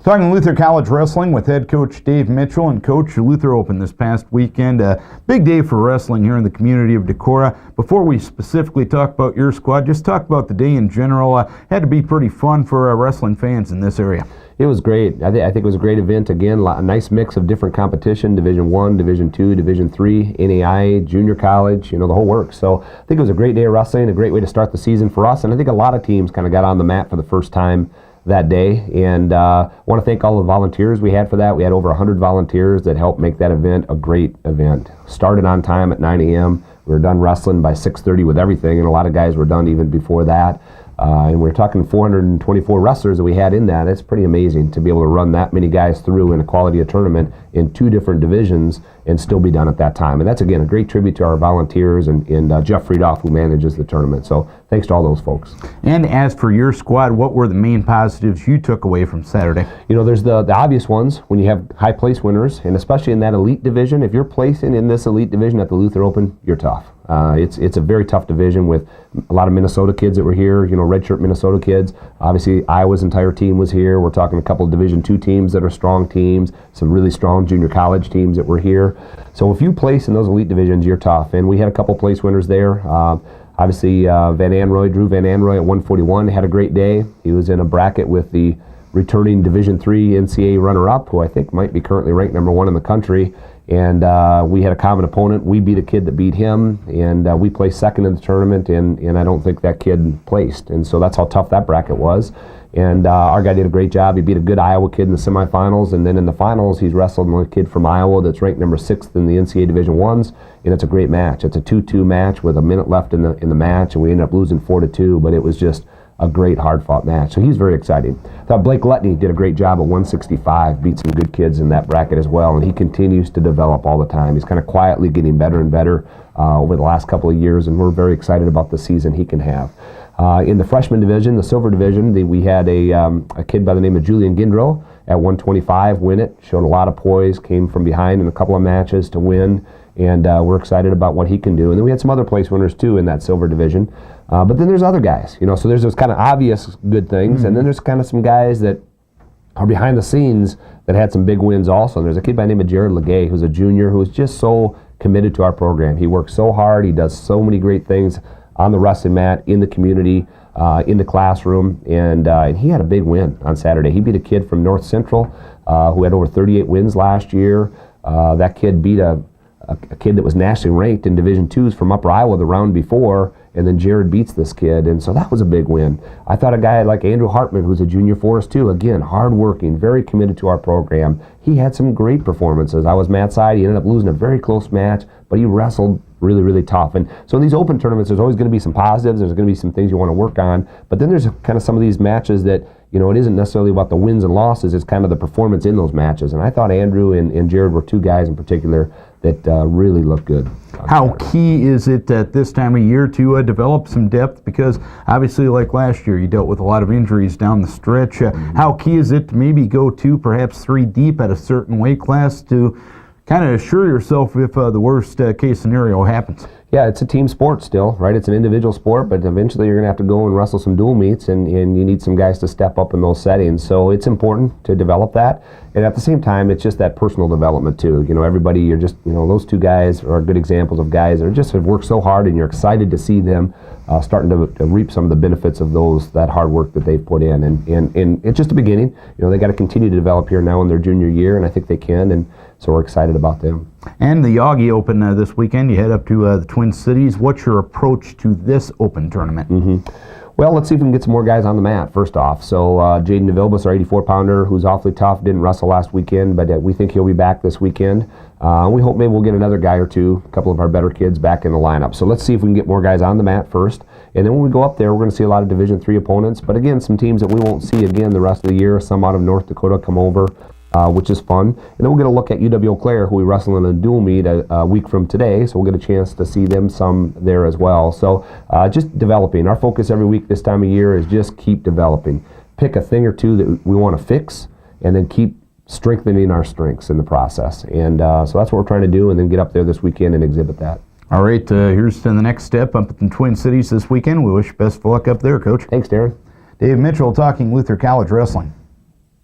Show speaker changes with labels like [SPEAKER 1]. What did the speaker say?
[SPEAKER 1] Talking Luther College Wrestling with head coach Dave Mitchell. And coach, Luther opened this past weekend. A big day for wrestling here in the community of Decorah. Before we specifically talk about your squad, just talk about the day in general. Had to be pretty fun for wrestling fans in this area.
[SPEAKER 2] It was great. I think it was a great event. Again, a nice mix of different competition, Division I, Division II, Division III, NAIA, junior college, the whole works. So I think it was a great day of wrestling, a great way to start the season for us. And I think a lot of teams kind of got on the mat for the first time that day. And I want to thank all the volunteers we had for that. We had over 100 volunteers that helped make that event a great event. Started on time at 9 a.m. We were done wrestling by 6:30 with everything, and a lot of guys were done even before that. And we're talking 424 wrestlers that we had in that. It's pretty amazing to be able to run that many guys through in a quality of tournament in 2 different divisions and still be done at that time. And that's, again, a great tribute to our volunteers and Jeff Friedoff, who manages the tournament. So thanks to all those folks.
[SPEAKER 1] And as for your squad, what were the main positives you took away from Saturday?
[SPEAKER 2] There's the obvious ones when you have high place winners, and especially in that elite division. If you're placing in this elite division at the Luther Open, you're tough. It's a very tough division with a lot of Minnesota kids that were here, redshirt Minnesota kids. Obviously, Iowa's entire team was here. We're talking a couple of Division II teams that are strong teams, some really strong junior college teams that were here. So if you place in those elite divisions, you're tough. And we had a couple place winners there. Obviously, Drew Van Anroy at 141 had a great day. He was in a bracket with the returning Division III NCAA runner-up, who I think might be currently ranked #1 in the country. And we had a common opponent. We beat a kid that beat him, and we placed second in the tournament, and I don't think that kid placed. And so that's how tough that bracket was. And our guy did a great job. He beat a good Iowa kid in the semifinals, and then in the finals, he's wrestled with a kid from Iowa that's ranked #6 in the NCAA Division Is, and it's a great match. It's a 2-2 match with a minute left in the match, and we ended up losing 4-2, but it was just a great hard-fought match. So he's very exciting. I thought Blake Lutney did a great job at 165, beat some good kids in that bracket as well, and he continues to develop all the time. He's kind of quietly getting better and better over the last couple of years, and we're very excited about the season he can have. In the freshman division, the silver division, we had a kid by the name of Julian Gindro at 125 win it, showed a lot of poise, came from behind in a couple of matches to win, and we're excited about what he can do. And then we had some other place winners too in that silver division. But then there's other guys, so there's those kind of obvious good things, and then there's kind of some guys that are behind the scenes that had some big wins also. And there's a kid by the name of Jared Legay, who's a junior, who's just so committed to our program. He works so hard, he does so many great things on the wrestling mat, in the community, in the classroom, and he had a big win on Saturday. He beat a kid from North Central who had over 38 wins last year. That kid beat a kid that was nationally ranked in Division IIs from Upper Iowa the round before, and then Jared beats this kid, and so that was a big win. I thought a guy like Andrew Hartman, who's a junior for us too, again, hardworking, very committed to our program. He had some great performances. I was Matt's side. He ended up losing a very close match, but he wrestled really, really tough. And so in these open tournaments, there's always going to be some positives. There's going to be some things you want to work on, but then there's kind of some of these matches that, it isn't necessarily about the wins and losses. It's kind of the performance in those matches. And I thought Andrew and Jared were 2 guys in particular that really looked good.
[SPEAKER 1] How key is it at this time of year to develop some depth? Because obviously, like last year, you dealt with a lot of injuries down the stretch. How key is it to maybe go 2, perhaps 3 deep at a certain weight class to kind of assure yourself if the worst case scenario happens?
[SPEAKER 2] Yeah, it's a team sport still, right? It's an individual sport, but eventually you're going to have to go and wrestle some dual meets, and you need some guys to step up in those settings. So it's important to develop that. And at the same time, it's just that personal development too. Everybody, you're just, those 2 guys are good examples of guys that have worked so hard, and you're excited to see them starting to reap some of the benefits of that hard work that they've put in. And it's just the beginning. They got to continue to develop here now in their junior year, and I think they can, and so we're excited about them.
[SPEAKER 1] And the Augie Open this weekend, you head up to the Twin Cities. What's your approach to this open tournament?
[SPEAKER 2] Well, let's see if we can get some more guys on the mat, first off. So Jaden DeVilbus, our 84-pounder, who's awfully tough, didn't wrestle last weekend, but we think he'll be back this weekend. We hope maybe we'll get another guy or 2, a couple of our better kids back in the lineup. So let's see if we can get more guys on the mat first. And then when we go up there, we're going to see a lot of Division III opponents. But again, some teams that we won't see again the rest of the year. Some out of North Dakota come over, which is fun. And then we'll get a look at UW Eau Claire, who we wrestle in a dual meet a week from today. So we'll get a chance to see them some there as well. So just developing. Our focus every week this time of year is just keep developing. Pick a thing or 2 that we want to fix, and then keep strengthening our strengths in the process. And so that's what we're trying to do, and then get up there this weekend and exhibit that.
[SPEAKER 1] All right, here's to the next step up at the Twin Cities this weekend. We wish you best of luck up there, Coach.
[SPEAKER 2] Thanks, Darren.
[SPEAKER 1] Dave Mitchell talking Luther College Wrestling.